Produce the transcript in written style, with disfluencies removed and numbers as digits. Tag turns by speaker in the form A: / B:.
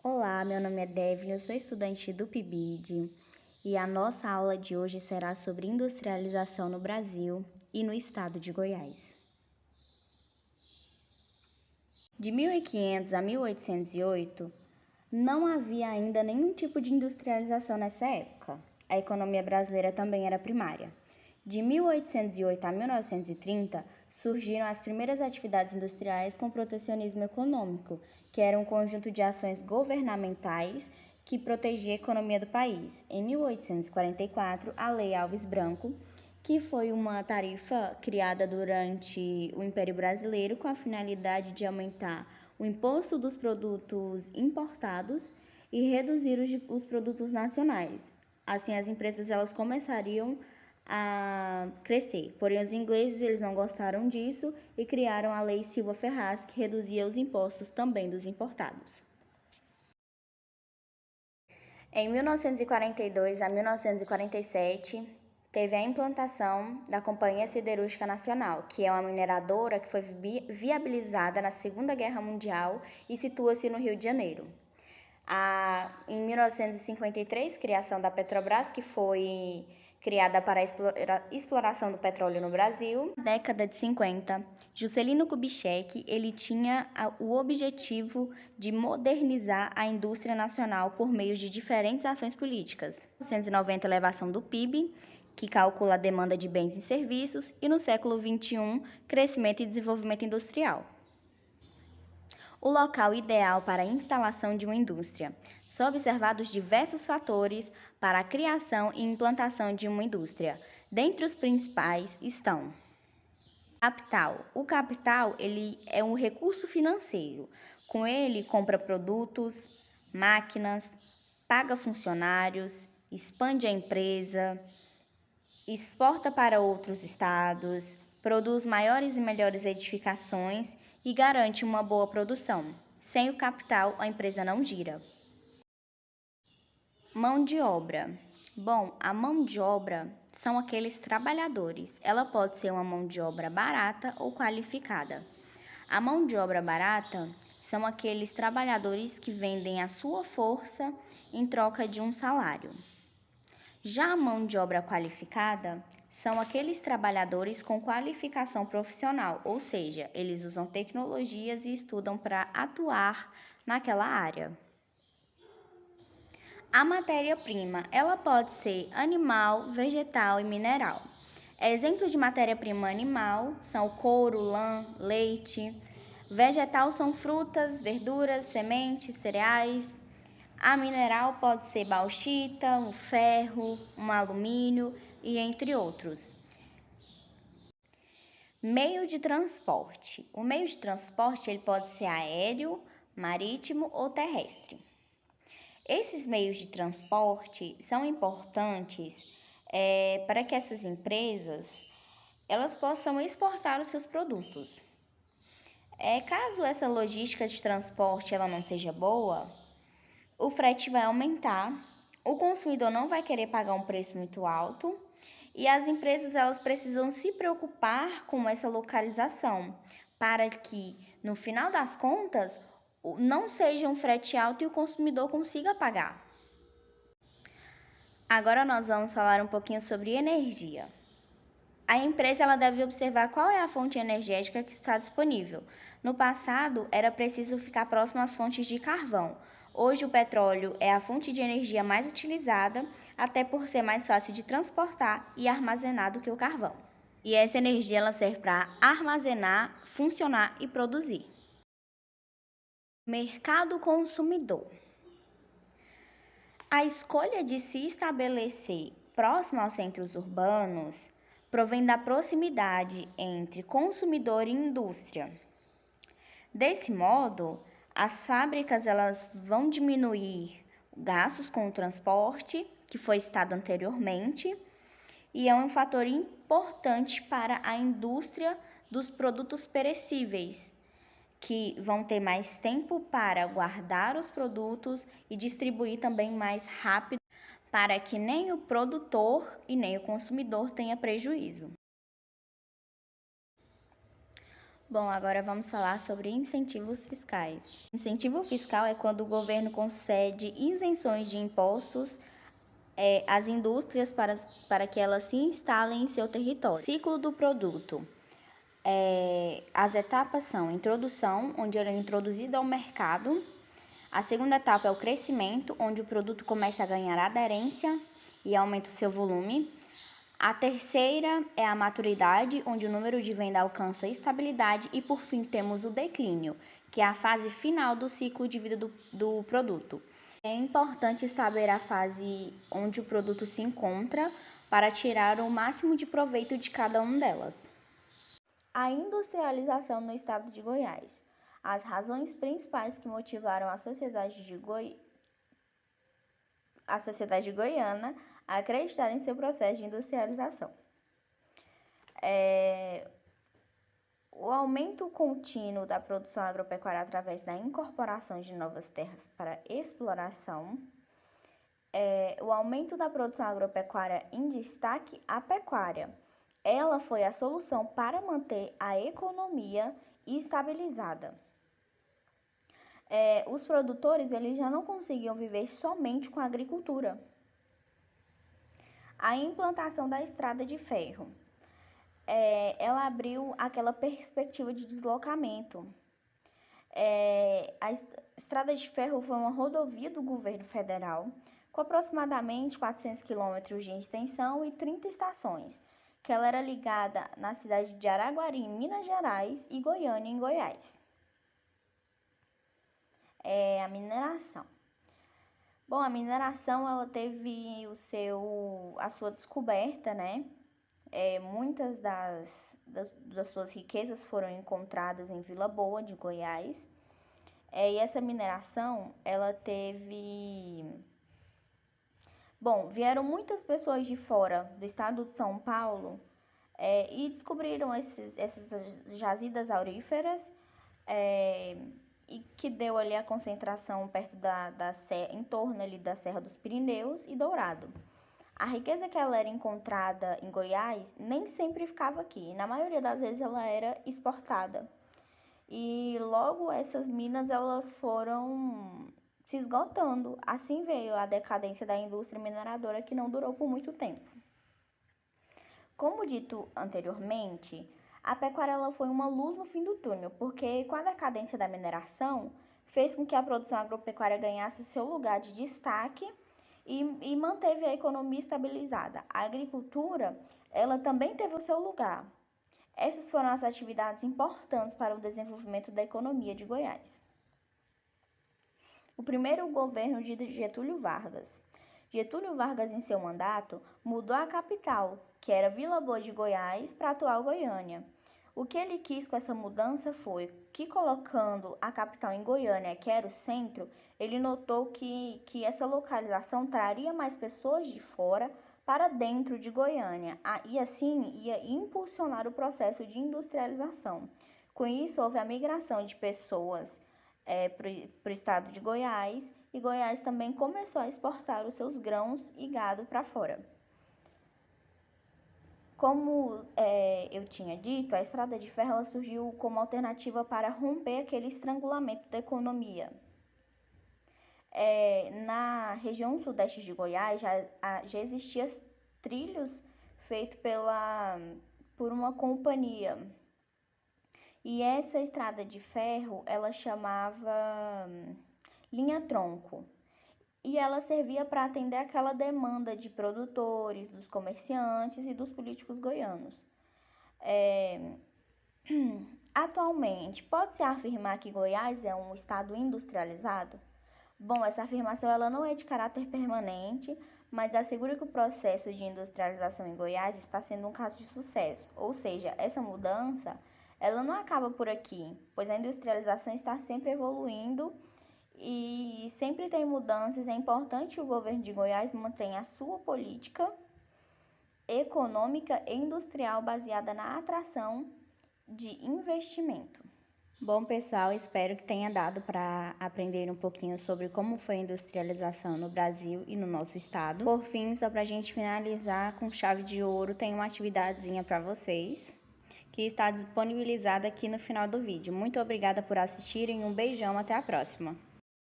A: Olá, meu nome é Devin, eu sou estudante do PIBID e a nossa aula de hoje será sobre industrialização no Brasil e no estado de Goiás. De 1500 a 1808, não havia ainda nenhum tipo de industrialização nessa época. A economia brasileira também era primária. De 1808 a 1930, surgiram as primeiras atividades industriais com protecionismo econômico, que era um conjunto de ações governamentais que protegia a economia do país. Em 1844, a Lei Alves Branco, que foi uma tarifa criada durante o Império Brasileiro com a finalidade de aumentar o imposto dos produtos importados e reduzir os produtos nacionais. Assim, as empresas elas começariam a crescer. Porém, os ingleses eles não gostaram disso e criaram a Lei Silva-Ferraz, que reduzia os impostos também dos importados. Em 1942 a 1947, teve a implantação da Companhia Siderúrgica Nacional, que é uma mineradora que foi viabilizada na Segunda Guerra Mundial e situa-se no Rio de Janeiro. Em 1953, criação da Petrobras, que foi criada para a exploração do petróleo no Brasil. Na década de 50, Juscelino Kubitschek ele tinha o objetivo de modernizar a indústria nacional por meio de diferentes ações políticas. Em 1990, elevação do PIB, que calcula a demanda de bens e serviços, e no século XXI, crescimento e desenvolvimento industrial. O local ideal para a instalação de uma indústria. São observados diversos fatores para a criação e implantação de uma indústria. Dentre os principais estão: capital. O capital ele é um recurso financeiro. Com ele, compra produtos, máquinas, paga funcionários, expande a empresa, exporta para outros estados, produz maiores e melhores edificações e garante uma boa produção. Sem o capital, a empresa não gira. Mão de obra. Bom, a mão de obra são aqueles trabalhadores. Ela pode ser uma mão de obra barata ou qualificada. A mão de obra barata são aqueles trabalhadores que vendem a sua força em troca de um salário. Já a mão de obra qualificada são aqueles trabalhadores com qualificação profissional, ou seja, eles usam tecnologias e estudam para atuar naquela área. A matéria-prima, ela pode ser animal, vegetal e mineral. Exemplos de matéria-prima animal são o couro, lã, leite. Vegetal são frutas, verduras, sementes, cereais. A mineral pode ser bauxita, um ferro, um alumínio e entre outros. Meio de transporte. O meio de transporte ele pode ser aéreo, marítimo ou terrestre. Esses meios de transporte são importantes para que essas empresas elas possam exportar os seus produtos. Caso essa logística de transporte ela não seja boa, o frete vai aumentar, o consumidor não vai querer pagar um preço muito alto e as empresas elas precisam se preocupar com essa localização para que, no final das contas, não seja um frete alto e o consumidor consiga pagar. Agora nós vamos falar um pouquinho sobre energia. A empresa ela deve observar qual é a fonte energética que está disponível. No passado, era preciso ficar próximo às fontes de carvão. Hoje, o petróleo é a fonte de energia mais utilizada, até por ser mais fácil de transportar e armazenar do que o carvão. E essa energia ela serve para armazenar, funcionar e produzir. Mercado consumidor. A escolha de se estabelecer próximo aos centros urbanos provém da proximidade entre consumidor e indústria. Desse modo, as fábricas elas vão diminuir gastos com o transporte, que foi citado anteriormente, e é um fator importante para a indústria dos produtos perecíveis, que vão ter mais tempo para guardar os produtos e distribuir também mais rápido, para que nem o produtor e nem o consumidor tenha prejuízo. Bom, agora vamos falar sobre incentivos fiscais. Incentivo fiscal é quando o governo concede isenções de impostos às indústrias para que elas se instalem em seu território. Ciclo do produto. As etapas são introdução, onde ele é introduzido ao mercado. A segunda etapa é o crescimento, onde o produto começa a ganhar aderência e aumenta o seu volume. A terceira é a maturidade, onde o número de venda alcança estabilidade. E por fim temos o declínio, que é a fase final do ciclo de vida do produto. É importante saber a fase onde o produto se encontra para tirar o máximo de proveito de cada uma delas. A industrialização no estado de Goiás. As razões principais que motivaram a sociedade goiana a acreditar em seu processo de industrialização. O aumento contínuo da produção agropecuária através da incorporação de novas terras para exploração. O aumento da produção agropecuária em destaque a pecuária. Ela foi a solução para manter a economia estabilizada. Os produtores eles já não conseguiam viver somente com a agricultura. A implantação da estrada de ferro. Ela abriu aquela perspectiva de deslocamento. A estrada de ferro foi uma rodovia do governo federal, com aproximadamente 400 quilômetros de extensão e 30 estações, que ela era ligada na cidade de Araguari, em Minas Gerais, e Goiânia, em Goiás. A mineração. Bom, a mineração ela teve a sua descoberta, né? Muitas das suas riquezas foram encontradas em Vila Boa, de Goiás. E essa mineração, ela teve... Bom, vieram muitas pessoas de fora do estado de São Paulo e descobriram essas jazidas auríferas e que deu ali a concentração perto em torno ali da Serra dos Pirineus e Dourado. A riqueza que ela era encontrada em Goiás nem sempre ficava aqui, na maioria das vezes ela era exportada. E logo essas minas elas foram se esgotando. Assim veio a decadência da indústria mineradora, que não durou por muito tempo. Como dito anteriormente, a pecuária ela foi uma luz no fim do túnel, porque com a decadência da mineração fez com que a produção agropecuária ganhasse o seu lugar de destaque e manteve a economia estabilizada. A agricultura ela também teve o seu lugar. Essas foram as atividades importantes para o desenvolvimento da economia de Goiás. O primeiro governo de Getúlio Vargas. Getúlio Vargas, em seu mandato, mudou a capital, que era Vila Boa de Goiás, para a atual Goiânia. O que ele quis com essa mudança foi que, colocando a capital em Goiânia, que era o centro, ele notou que essa localização traria mais pessoas de fora para dentro de Goiânia, e assim ia impulsionar o processo de industrialização. Com isso, houve a migração de pessoas para o estado de Goiás, e Goiás também começou a exportar os seus grãos e gado para fora. Como eu tinha dito, a estrada de ferro ela surgiu como alternativa para romper aquele estrangulamento da economia. Na região sudeste de Goiás já existiam trilhos feitos por uma companhia. E essa estrada de ferro, ela chamava linha-tronco. E ela servia para atender aquela demanda de produtores, dos comerciantes e dos políticos goianos. Atualmente, pode-se afirmar que Goiás é um estado industrializado? Bom, essa afirmação ela não é de caráter permanente, mas assegura que o processo de industrialização em Goiás está sendo um caso de sucesso. Ou seja, essa mudança ela não acaba por aqui, pois a industrialização está sempre evoluindo e sempre tem mudanças. É importante que o governo de Goiás mantenha a sua política econômica e industrial baseada na atração de investimento. Bom, pessoal, espero que tenha dado para aprender um pouquinho sobre como foi a industrialização no Brasil e no nosso estado. Por fim, só para a gente finalizar com chave de ouro, tem uma atividadezinha para vocês, que está disponibilizada aqui no final do vídeo. Muito obrigada por assistirem, um beijão, até a próxima!